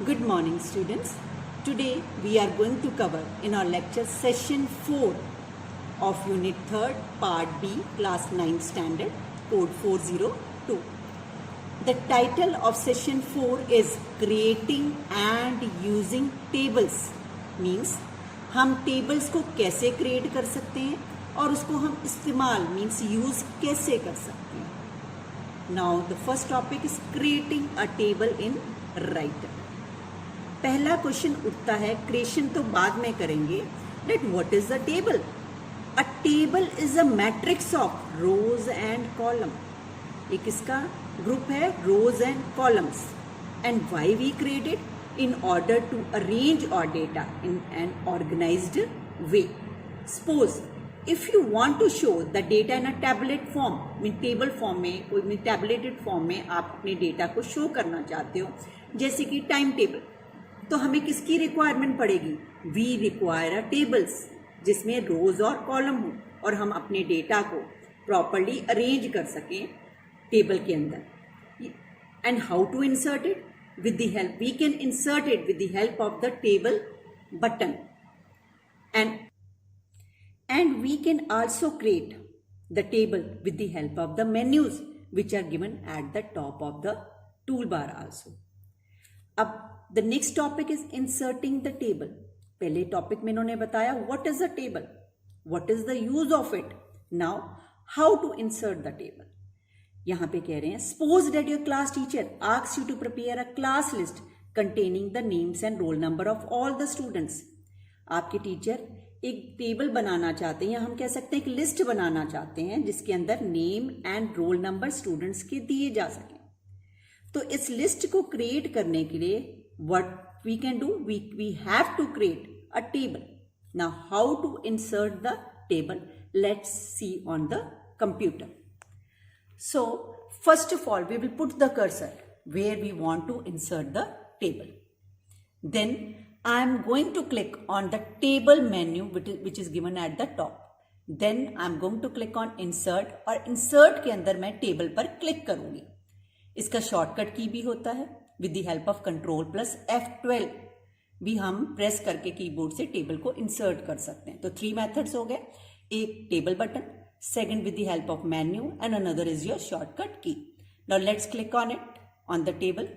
Good morning, students. Today we are going to cover in our lecture session 4 of Unit 3rd, Part B, Class 9 Standard, Code 402. The title of session 4 is Creating and Using Tables. Means हम tables को कैसे create कर सकते हैं और उसको हम इस्तेमाल means use कैसे कर सकते हैं. Now the first topic is creating a table in Writer. पहला क्वेश्चन उठता है, क्रिएशन तो बाद में करेंगे, that what is a table? A table is a matrix of rows and column. एक इसका ग्रुप है rows and columns. And why we create it? In order to arrange our data in an organized way. Suppose if you want to show the data in a tablet form, mean table form में, कोई tabulated form में आप अपने data को show करना चाहते हो, जैसे कि टाइम टेबल, तो हमें किसकी रिक्वायरमेंट पड़ेगी? वी रिक्वायर अ टेबल्स जिसमें रोज और कॉलम हो और हम अपने डेटा को प्रॉपरली अरेंज कर सकें टेबल के अंदर. And how to insert it? With the help, we can insert it with the help of the table button. And we can also create the table with the help of the menus which are given at the top of the toolbar also. अब the next topic is inserting the table. पहले topic में इन्होंने बताया what is a table, what is the use of it. Now how to insert the table. यहाँ पे कह रहे हैं suppose that your class teacher asks you to prepare a class list containing the names and roll number of all the students. आपके teacher एक table बनाना चाहते हैं या हम कह सकते हैं एक लिस्ट बनाना चाहते हैं जिसके अंदर name and roll number students के दिए जा सकें. तो इस लिस्ट को क्रिएट करने के लिए what we can do, we have to create a table. Now how to insert the table, let's see on the computer. So first of all we will put the cursor where we want to insert the table. Then I am going to click on the table menu which is given at the top. Then I am going to click on insert और insert के अंदर मैं table पर click करूंगी. इसका shortcut की भी होता है with the help of Control plus F12 भी हम प्रेस करके कीबोर्ड से टेबल को इंसर्ट कर सकते हैं. तो 3 मेथड्स हो गए. एक table button, second with the help of menu and another is your shortcut key. Now let's click on it on the table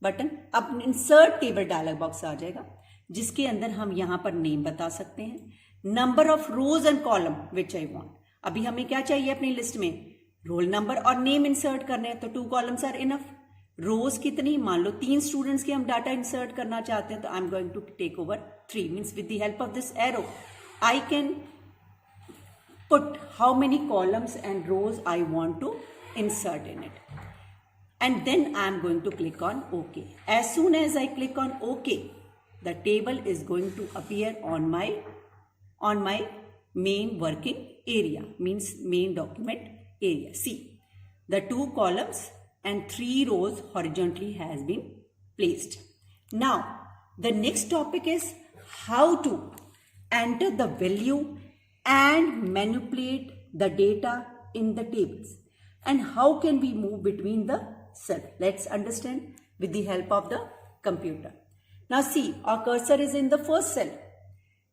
button. अब इंसर्ट टेबल डायलॉग बॉक्स आ जाएगा जिसके अंदर हम यहां पर नेम बता सकते हैं, number of rose and column which I want. अभी हमें क्या चाहिए अपनी लिस्ट में? रोल नंबर और नेम इंसर्ट करने हैं, तो 2 कॉलम्स आर इनफ. रोज कितनी? मान लो 3 स्टूडेंट्स के हम डाटा इंसर्ट करना चाहते हैं, तो I am going to take over 3. Means with the help of this arrow I can put how many columns and rows I want to insert in it. And then I am going to click on OK. As soon as I click on OK, the table is going to appear on my main working area, means main document area. See, the 2 columns and 3 rows horizontally has been placed. Now, the next topic is how to enter the value and manipulate the data in the tables. And how can we move between the cell? Let's understand with the help of the computer. Now see, our cursor is in the first cell.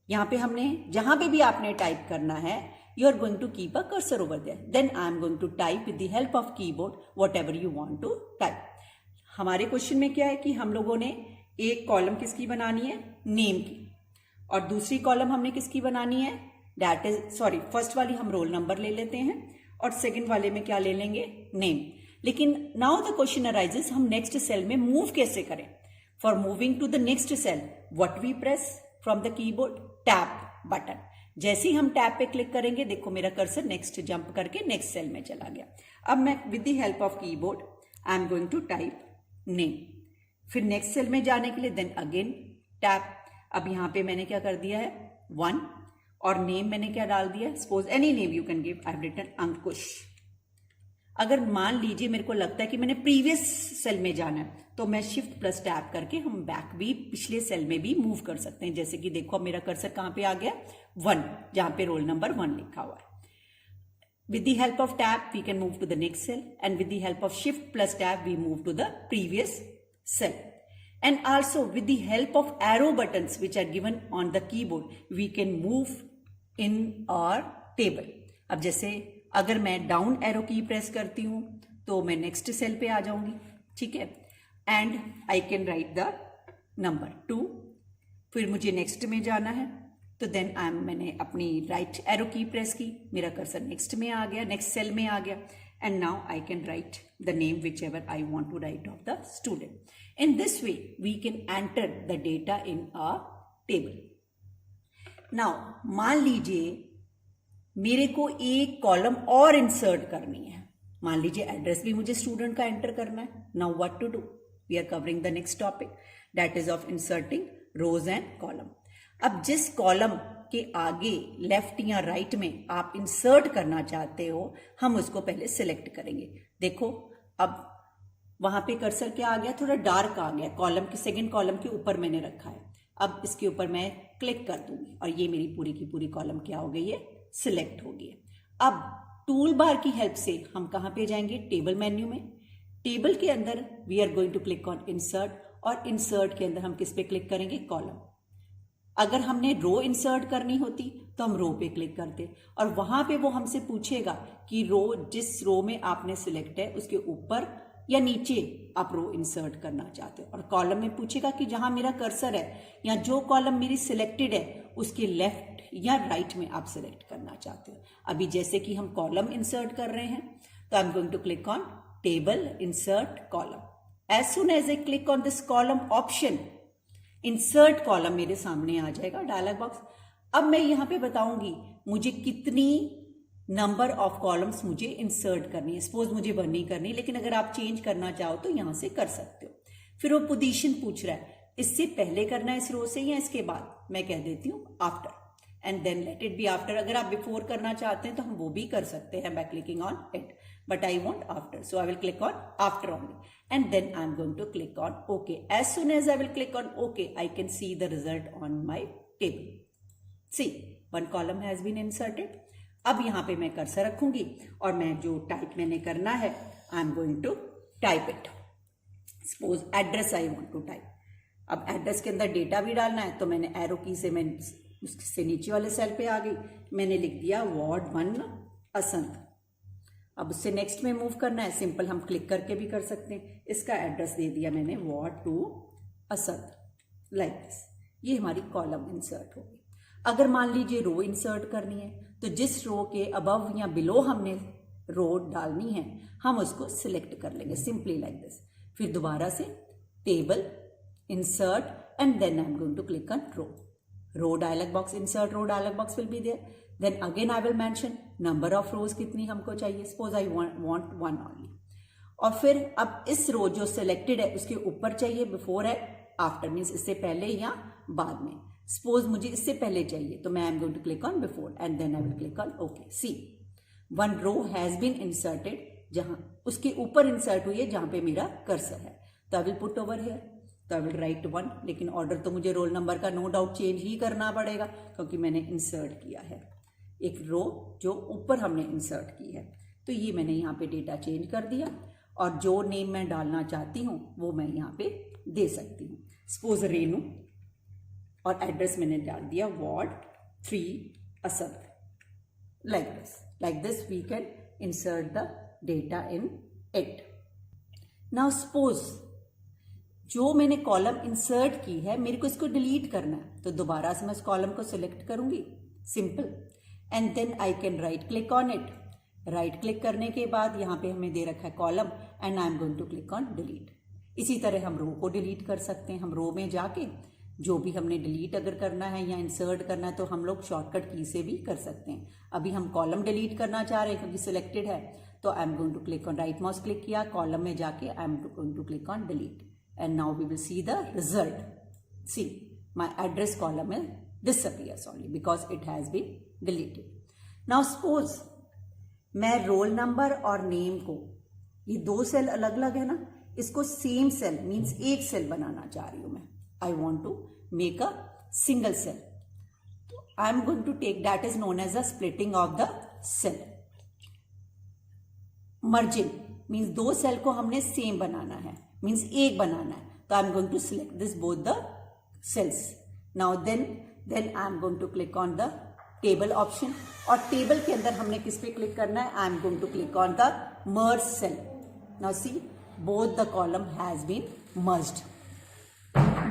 यहाँ पे हमने जहां पे भी आपने type करना है, you are going to keep a cursor over there. Then I am going to type with the help of keyboard whatever you want to type. हमारे क्वेश्चन में क्या है कि हम लोगों ने एक कॉलम किसकी बनानी है? नेम की. और दूसरी कॉलम हमने किसकी बनानी है? दैट इज फर्स्ट वाली हम रोल नंबर ले लेते हैं और सेकंड वाले में क्या ले लेंगे? नेम. लेकिन नाउ द क्वेश्चन अराइजेस, हम नेक्स्ट सेल में मूव कैसे करें? For moving to the next cell what we press from the keyboard? Tab button. जैसे ही हम टैप पे क्लिक करेंगे, देखो मेरा कर्सर नेक्स्ट जंप करके नेक्स्ट सेल में चला गया. अब मैं with the help of keyboard I am going to type name. फिर नेक्स्ट सेल में जाने के लिए देन अगेन टैप. अब यहां पे मैंने क्या कर दिया है? 1 और नेम मैंने क्या डाल दिया? Suppose any name you can give. I have written Ankush. अगर मान लीजिए मेरे को लगता है कि मैंने प्रीवियस सेल में जाना है, तो मैं शिफ्ट प्लस टैप करके हम बैक भी पिछले सेल में भी मूव कर सकते हैं. जैसे कि देखो मेरा कर्सर कहां पे आ गया? 1, जहां पे रोल नंबर 1 लिखा हुआ है. With the help of tab, we can move to the next cell, and with the help of shift plus tab, we move to the previous cell. And also with the help of arrow buttons which are given on the keyboard, we can move in our table. अब जैसे अगर मैं down arrow की press करती हूँ तो मैं next cell पे आ जाऊंगी, ठीक है, and I can right the number 2. फिर मुझे नेक्स्ट में जाना है तो देन मैंने अपनी राइट एरो की प्रेस की, मेरा कर्सर नेक्स्ट में आ गया, नेक्स्ट सेल में आ गया, and now I can write the name whichever I want to write of the student. In this way we can enter the data in a table. Now मान लीजिए मेरे को एक column और इंसर्ट करनी है, मान लीजिए एड्रेस भी मुझे स्टूडेंट का एंटर करना है. Now what to do, we are covering the next topic that is of inserting rows and column. अब जिस कॉलम के आगे लेफ्ट या राइट में आप इंसर्ट करना चाहते हो, हम उसको पहले सिलेक्ट करेंगे. देखो अब वहां पे कर्सर क्या आ गया, थोड़ा डार्क आ गया, कॉलम के सेकंड कॉलम के ऊपर मैंने रखा है. अब इसके ऊपर मैं क्लिक कर दूंगी और ये मेरी पूरी की पूरी कॉलम क्या हो गई है, सिलेक्ट हो गई है. अब टूल बार की हेल्प से हम कहां पे जाएंगे, टेबल मेन्यू में. टेबल के अंदर we are going to click on insert, और इंसर्ट के अंदर हम किस पे क्लिक करेंगे, कॉलम. अगर हमने रो इंसर्ट करनी होती तो हम रो पे क्लिक करते, और वहां पे वो हमसे पूछेगा कि रो, जिस रो में आपने सिलेक्ट है उसके ऊपर या नीचे आप रो इंसर्ट करना चाहते हो. और कॉलम में पूछेगा कि जहां मेरा कर्सर है या जो कॉलम मेरी सिलेक्टेड है उसके लेफ्ट या राइट में आप सिलेक्ट करना चाहते हो. अभी जैसे कि हम कॉलम इंसर्ट कर रहे हैं तो I am going to click on table insert column. As soon as I click on this column option, insert column मेरे सामने आ जाएगा डायलॉग बॉक्स. अब मैं यहां पे बताऊंगी मुझे कितनी नंबर ऑफ कॉलम्स मुझे इंसर्ट करनी है. सपोज मुझे 1 नहीं करनी, लेकिन अगर आप चेंज करना चाहो तो यहां से कर सकते हो. फिर वो पोजीशन पूछ रहा है, इससे पहले करना है इस रो से या इसके बाद. मैं कह देती हूं after, and then let it be after. अगर आप बिफोर करना चाहते हैं तो हम वो भी कर सकते हैं by clicking on it, but I want after, so I will click on after only, and then I am going to click on OK. As soon as I will click on OK, I can see the result on my table. See, one column has been inserted. अब यहाँ पे मैं cursor रखूंगी और मैं जो type मैंने करना है, I am going to type it. Suppose address I want to type. अब एड्रेस के अंदर डेटा भी डालना है तो मैंने एरो की से मैं उससे नीचे वाले सेल पे आ गई, मैंने लिख दिया वार्ड 1 असंत. अब उससे नेक्स्ट में मूव करना है, सिंपल हम क्लिक करके भी कर सकते हैं. इसका एड्रेस दे दिया मैंने वार्ड 2 असद, लाइक दिस. ये हमारी कॉलम इंसर्ट हो गई. अगर मान लीजिए रो इंसर्ट करनी है तो जिस रो के अबव या बिलो हमने रो डालनी है हम उसको सिलेक्ट कर लेंगे, सिंपली लाइक दिस. फिर दोबारा से table insert and then I am going to click on row. Row dialog box, insert row dialog box will be there. Then again I will mention number of rows कितनी हमको चाहिए. Suppose I want 1 only. और फिर अब इस रो जो selected है उसके ऊपर चाहिए, बिफोर है, आफ्टर मीन्स इससे पहले या बाद में. सपोज मुझे इससे पहले चाहिए तो मैं I am going to click on before and then I will click on okay. See, 1 row has been inserted, जहां उसके ऊपर इंसर्ट हुई है जहां पे मेरा कर्सर है. तो I will put over here, तो आई विल राइट 1. लेकिन ऑर्डर तो मुझे रोल नंबर का नो डाउट चेंज ही करना पड़ेगा क्योंकि मैंने इंसर्ट किया है एक रो जो ऊपर हमने इंसर्ट की है. तो ये मैंने यहाँ पे डेटा चेंज कर दिया और जो नेम मैं डालना चाहती हूँ वो मैं यहाँ पे दे सकती हूँ. सपोज रेनू, और एड्रेस मैंने डाल दिया ward 3 Asad. Like this we can insert the data in it. Now suppose जो मैंने कॉलम इंसर्ट की है मेरे को इसको डिलीट करना है तो दोबारा से मैं इस कॉलम को सिलेक्ट करूंगी, simple, and then I can right click on it. Right click करने के बाद यहाँ पे हमें दे रखा है column and I am going to click on delete. इसी तरह हम रो को डिलीट कर सकते हैं. हम रो में जाके जो भी हमने डिलीट अगर करना है या इंसर्ट करना है तो हम लोग शॉर्टकट की से भी कर सकते हैं. अभी हम कॉलम डिलीट करना चाह रहे हैं क्योंकि सिलेक्टेड है तो I am going to click on, right mouse click किया, कॉलम में जाके I am going to click on delete and now we will see the result. See, my address column is disappears only because it has been deleted. Now suppose मैं roll number और name को, ये 2 cell अलग अलग है ना, इसको same cell means एक सेल बनाना चाह रही हूं मैं. I want to make a single cell. तो I am going to take, that is known as a splitting of the cell. Merging means 2 cell को हमने सेम बनाना है, मीन्स एक बनाना है. तो I am going to select this both the cells. Now then I am going to click on the table option, और table के अंदर हमने किस पे क्लिक करना है? I am going to click on the merge cell. Now see both the column has been merged,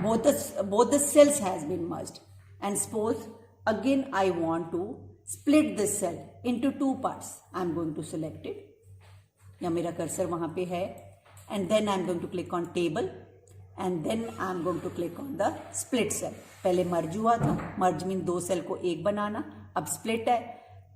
both the cells has been merged. And suppose again I want to split this cell into two parts. I am going to select it, या मेरा cursor वहां पे है, and then I am going to click on table, and then I am going to click on the split cell. पहले मर्ज हुआ था, मर्ज mean दो cell को एक बनाना, अब स्प्लिट है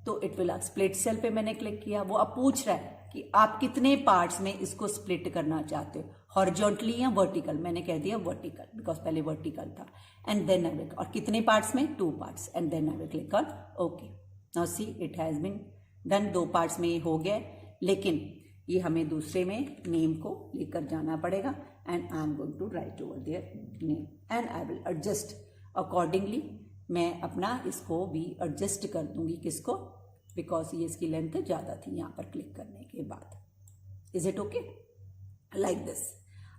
तो इट विल स्प्लिट सेल पे मैंने क्लिक किया. वो अब पूछ रहा है कि आप कितने पार्ट्स में इसको स्प्लिट करना चाहते हो, हॉरिजॉन्टली या वर्टिकल. मैंने कह दिया वर्टिकल बिकॉज पहले वर्टिकल था. एंड देन आई विल, और कितने पार्ट्स में? 2 parts. And then I will click on okay. Now see it has been done. 2 parts में ये हो गया, लेकिन ये हमें दूसरे में नेम को लेकर जाना पड़ेगा. And I am going to write over there name and I will adjust accordingly. मैं अपना इसको भी एडजस्ट कर दूंगी. किसको? बिकॉज ये इसकी लेंथ ज़्यादा थी यहाँ पर क्लिक करने के बाद. Is it okay? Like this.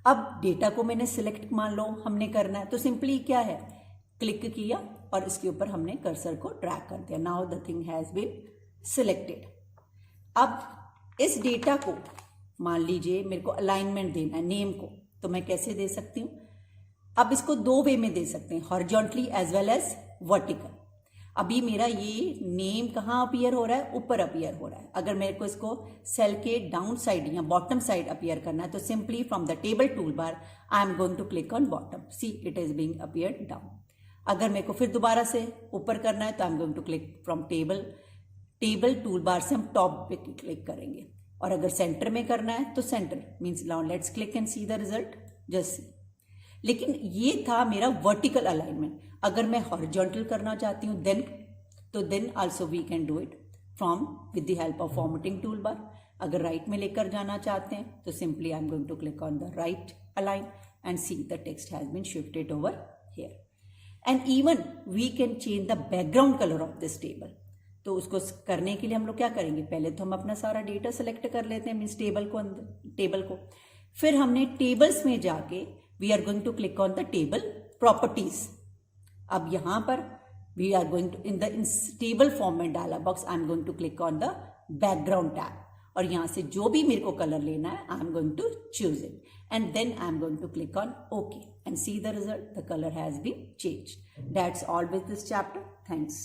अब डेटा को मैंने सिलेक्ट मान लो हमने करना है, तो सिंपली क्या है, क्लिक किया और इसके ऊपर हमने कर्सर को ड्रैग कर दिया. Now the thing has been selected. अब इस डेटा को मान लीजिए मेरे को अलाइनमेंट देना है नेम को, तो मैं कैसे दे सकती हूँ? अब इसको 2 वे में दे सकते हैं, horizontally as well as vertical. अभी मेरा ये नेम कहाँ अपीयर हो रहा है? ऊपर अपीयर हो रहा है. अगर मेरे को इसको सेल के डाउन साइड या बॉटम साइड अपीयर करना है, तो simply from the table tool bar I am going to click on bottom. See it is being appeared down. अगर मेरे को फिर दोबारा से ऊपर करना है, तो I am going to click from table tool bar से हम टॉप पे क्लिक करेंगे. और अगर सेंटर में करना है तो centre means now let's click and see the result. Just see. लेकिन ये था मेरा वर्टिकल अलाइनमेंट. अगर मैं हॉरिजॉन्टल करना चाहती हूँ then also we can do it from with the help of formatting tool bar. अगर राइट में लेकर जाना चाहते हैं तो simply I am going to click on the right align and see the text has been shifted over here. And even we can change the background colour of this table. तो उसको करने के लिए हम लोग क्या करेंगे? पहले तो हम अपना सारा डेटा सेलेक्ट कर लेते हैं मीन्स टेबल को. फिर हमने टेबल्स में जाके we are going to click on the table properties. अब यहां पर we are going to in table format dialog box I am going to click on the background tab. और यहां से जो भी मेरे को कलर लेना है I am going to choose it and then I am going to click on okay and see the result. The colour has been changed. That's all with this chapter. Thanks.